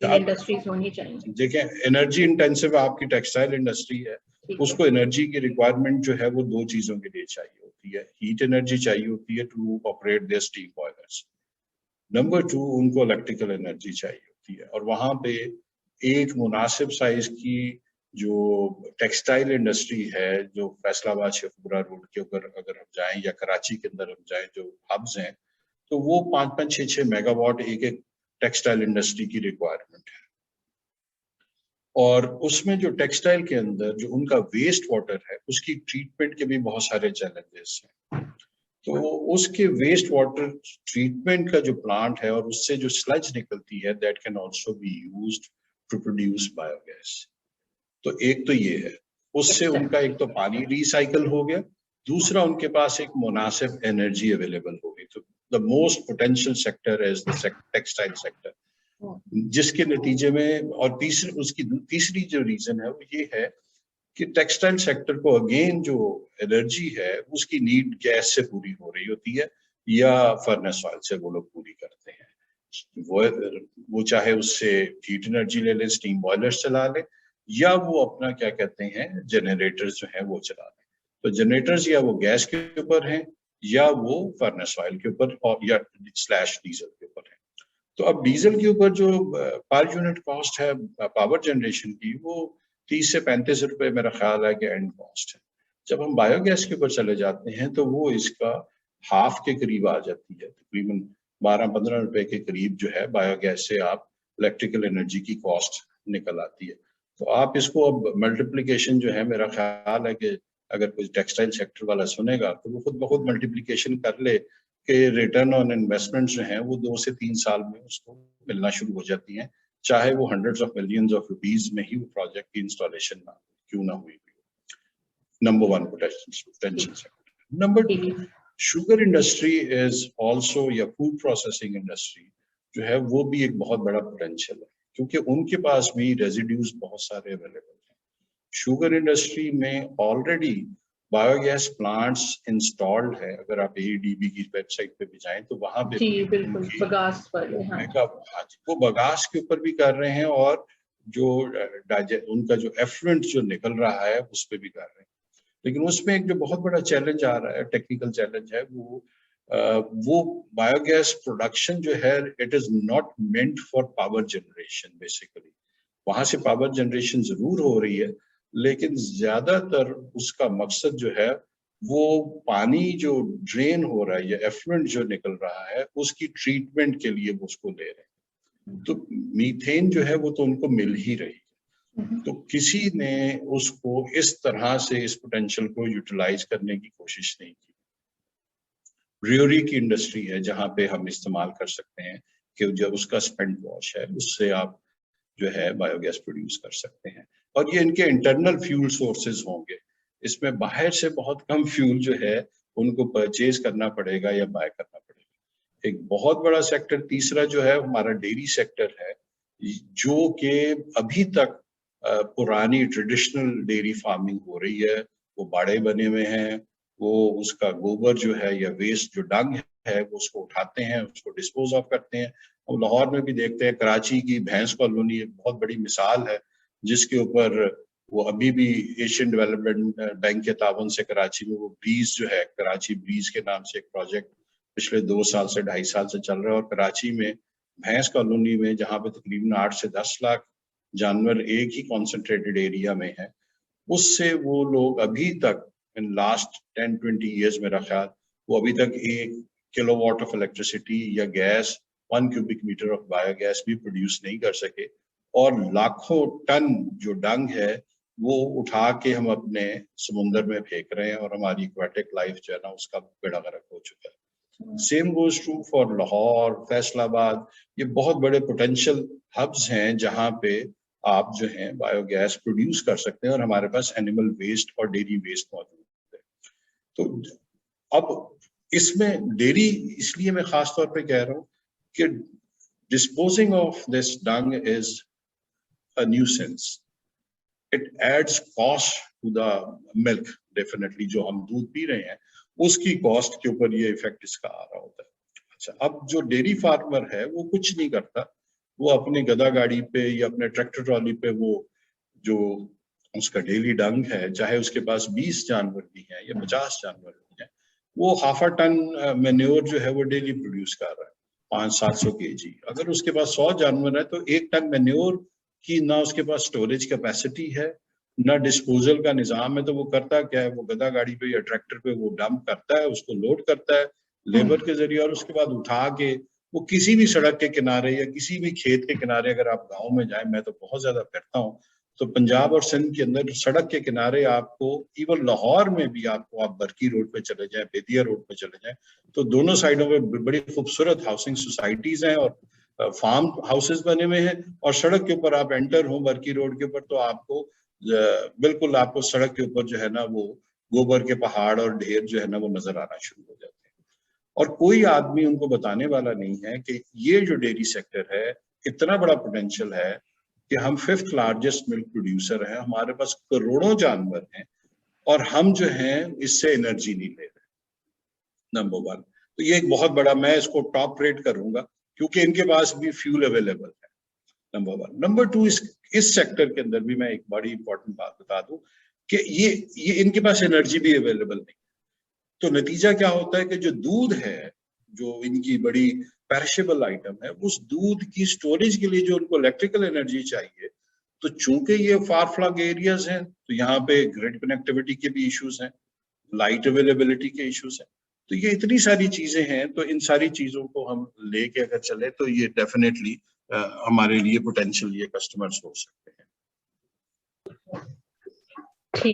Industries होनी चाहिए। देखिए, एनर्जी इंटेंसिव आपकी टेक्सटाइल इंडस्ट्री है, उसको एनर्जी की रिक्वायरमेंट जो है वो दो चीजों के लिए चाहिए होती है। हीट एनर्जी चाहिए होती है to operate their steam boilers. Number 2, उनको इलेक्ट्रिकल एनर्जी चाहिए होती है। और वहां पे एक मुनासिब साइज की जो टेक्सटाइल इंडस्ट्री है, जो फैसलाबाद शेखपुरा रोड के ऊपर अगर हम जाएं या कराची के अंदर हम जाएं, जो हब्स हैं, तो वो 5-5, 6-6 मेगावाट एक एक टेक्सटाइल इंडस्ट्री की रिक्वायरमेंट है। और उसमें जो टेक्सटाइल के अंदर जो उनका वेस्ट वाटर है, उसकी ट्रीटमेंट के भी बहुत सारे चैलेंजेस हैं। तो उसके वेस्ट वाटर ट्रीटमेंट का जो प्लांट है और उससे जो स्लज निकलती है, that can also be used to produce biogas. तो एक तो ये है, उससे उनका एक तो पानी रिसाइकल हो गया, दूसरा उनके पास एक मुनासिब एनर्जी अवेलेबल हो गई। तो the most potential sector is the textile sector, जिसके नतीजे में, और तीसरी जो रीजन है वो ये है कि टेक्सटाइल सेक्टर को अगेन जो एनर्जी है उसकी नीड गैस से पूरी हो रही होती है या फर्नेस ऑयल से वो लोग पूरी करते हैं। वो चाहे उससे हीट एनर्जी ले लें, स्टीम बॉयलर्स चला लें, या वो अपना क्या कहते हैं जनरेटर्स जो है वो चला लें। तो जनरेटर्स या वो गैस के ऊपर हैं या वो फर्नेस ऑयल के ऊपर और या स्लैश डीजल के ऊपर है। तो अब डीजल के ऊपर जो पर यूनिट कॉस्ट है पावर जनरेशन की, वो 30 से 35 रुपए मेरा ख्याल है कि एंड कॉस्ट है। जब हम बायोगैस के ऊपर चले जाते हैं तो वो इसका हाफ के करीब आ जाती है, तकरीबन 12-15 रुपए के करीब जो है बायोगैस से आप इलेक्ट्रिकल एनर्जी की कॉस्ट निकल आती है। तो आप इसको अब मल्टीप्लिकेशन जो है, मेरा ख्याल है कि अगर कोई टेक्सटाइल सेक्टर वाला सुनेगा तो वो खुद ब खुद मल्टीप्लिकेशन कर ले कि रिटर्न ऑन इन्वेस्टमेंट जो है वो 2 से 3 साल में उसको मिलना शुरू हो जाती हैं, चाहे वो hundreds of millions of rupees में ही वो प्रोजेक्ट की इंस्टॉलेशन ना क्यों ना हुई। Number 1 potential sector. Number 2, sugar industry is also, या फूड प्रोसेसिंग इंडस्ट्री जो है वो भी एक बहुत बड़ा पोटेंशियल है, क्योंकि उनके पास भी रेजिड्यूज बहुत सारे अवेलेबल हैं। शुगर इंडस्ट्री में ऑलरेडी बायोगैस प्लांट्स इंस्टॉल्ड है। अगर आप AEDB की वेबसाइट पे भी जाएं तो वहां पे बगास वाले, वो बगास के ऊपर भी कर रहे हैं, और जो उनका जो एफ्लुएंट जो निकल रहा है उस पर भी कर रहे हैं। लेकिन उसमें एक जो बहुत बड़ा चैलेंज आ रहा है, टेक्निकल चैलेंज है, वो बायोगैस प्रोडक्शन जो है, it is not meant for power generation basically. वहां से पावर जनरेशन जरूर हो रही है, लेकिन ज्यादातर उसका मकसद जो है वो पानी जो ड्रेन हो रहा है या एफ्लुएंट जो निकल रहा है उसकी ट्रीटमेंट के लिए वो उसको ले रहे हैं। तो मीथेन जो है वो तो उनको मिल ही रही है। तो किसी ने उसको इस तरह से इस पोटेंशियल को यूटिलाइज करने की कोशिश नहीं की। ब्रूअरी की इंडस्ट्री है जहां पे हम इस्तेमाल कर सकते हैं कि जब उसका स्पेंट वॉश है उससे आप जो है बायोगैस प्रोड्यूस कर सकते हैं, और ये इनके इंटरनल फ्यूल सोर्सेज होंगे। इसमें बाहर से बहुत कम फ्यूल जो है उनको परचेज करना पड़ेगा या बाय करना पड़ेगा। एक बहुत बड़ा सेक्टर तीसरा जो है हमारा डेयरी सेक्टर है, जो कि अभी तक पुरानी ट्रेडिशनल डेयरी फार्मिंग हो रही है। वो बाड़े बने हुए हैं, वो उसका गोबर जो है या वेस्ट जो डंग है वो उसको उठाते हैं, उसको डिस्पोज ऑफ करते हैं। हम लाहौर में भी देखते हैं, कराची की भैंस कॉलोनी एक बहुत बड़ी मिसाल है, जिसके ऊपर वो अभी भी एशियन डेवलपमेंट बैंक के ताउन से कराची में वो ब्रीज जो है, कराची ब्रीज के नाम से एक प्रोजेक्ट पिछले 2 साल से 2.5 साल से चल रहा है। और कराची में भैंस कॉलोनी में जहाँ पे तकरीबन 8 से 10 लाख जानवर एक ही कॉन्सेंट्रेटेड एरिया में है, उससे वो लोग अभी तक इन लास्ट 10-20 ईयर्स मेरा ख्याल वो अभी तक 1 किलोवाट ऑफ इलेक्ट्रिसिटी या gas 1 cubic metre of biogas भी प्रोड्यूस नहीं कर सके। और लाखों टन जो डंग है वो उठा के हम अपने समुंदर में फेंक रहे हैं, और हमारी एक्वाटिक लाइफ जो है ना उसका बेड़ा गर्क हो चुका है। Same goes true for Lahore, Faisalabad. ये बहुत बड़े पोटेंशियल हब्स हैं जहाँ पे आप जो है बायोगैस प्रोड्यूस कर सकते हैं, और हमारे पास एनिमल वेस्ट और डेयरी वेस्ट मौजूद है। तो अब इसमें डेयरी इसलिए मैं खास तौर पे कह रहा हूँ कि disposing of this dung is a nuisance. It adds cost to the milk, definitely। जो हम दूध पी रहे हैं उसकी कॉस्ट के ऊपर ये इफेक्ट इसका आ रहा होता है। अच्छा, अब जो डेयरी फार्मर है वो कुछ नहीं करता, वो अपनी गधा गाड़ी पे या अपने ट्रैक्टर ट्रॉली पे वो जो उसका डेली डंग है, चाहे उसके पास 20 जानवर भी हैं या 50 जानवर भी हैं, वो 1/2 टन मैन्योर जो है वो डेली प्रोड्यूस कर रहा है, 500-700 kg। अगर उसके पास 100 जानवर है तो 1 टन मैन्योर की ना उसके पास स्टोरेज कैपेसिटी है, ना डिस्पोजल का निजाम है। तो वो करता क्या है, वो गधा गाड़ी पे या ट्रैक्टर पे वो डंप करता है, उसको लोड करता है लेबर के जरिए, और उसके बाद उठा के वो किसी भी सड़क के किनारे या किसी भी खेत के किनारे, अगर आप गांव में जाएं, मैं तो बहुत ज्यादा करता हूँ, तो पंजाब और सिंध के अंदर सड़क के किनारे आपको, इवन लाहौर में भी आपको, आप बरकी रोड पे चले जाएं, बेदिया रोड पे चले जाएं, तो दोनों साइडों में बड़ी खूबसूरत हाउसिंग सोसाइटीज हैं और फार्म हाउसेस बने हुए हैं। और सड़क के ऊपर आप एंटर हो बरकी रोड के ऊपर, तो आपको बिल्कुल आपको सड़क के ऊपर जो है ना वो गोबर के पहाड़ और ढेर जो है ना वो नजर आना शुरू हो जाते हैं। और कोई आदमी उनको बताने वाला नहीं है कि ये जो डेयरी सेक्टर है, इतना बड़ा पोटेंशियल है कि हम 5th लार्जेस्ट मिल्क प्रोड्यूसर हैं, हमारे पास करोड़ों जानवर हैं, और हम जो हैं इससे एनर्जी नहीं ले रहे। नंबर 1, तो ये एक बहुत बड़ा, मैं इसको टॉप रेट करूंगा क्योंकि इनके पास भी फ्यूल अवेलेबल है। नंबर 1। नंबर 2, इस सेक्टर के अंदर भी मैं एक बड़ी इंपॉर्टेंट बात बता दूं कि ये इनके पास एनर्जी भी अवेलेबल नहीं। तो नतीजा क्या होता है कि जो दूध है, जो इनकी बड़ी पेरिशेबल आइटम है, उस दूध की स्टोरेज के लिए जो उनको इलेक्ट्रिकल एनर्जी चाहिए, तो चूंकि ये फार फ्लंग एरियाज हैं, तो यहाँ पे ग्रिड कनेक्टिविटी के भी इश्यूज हैं, लाइट अवेलेबिलिटी के इश्यूज हैं। तो ये इतनी सारी चीजें हैं, तो इन सारी चीजों को हम लेके अगर चले तो ये डेफिनेटली हमारे लिए पोटेंशियल ये कस्टमर्स हो सकते हैं।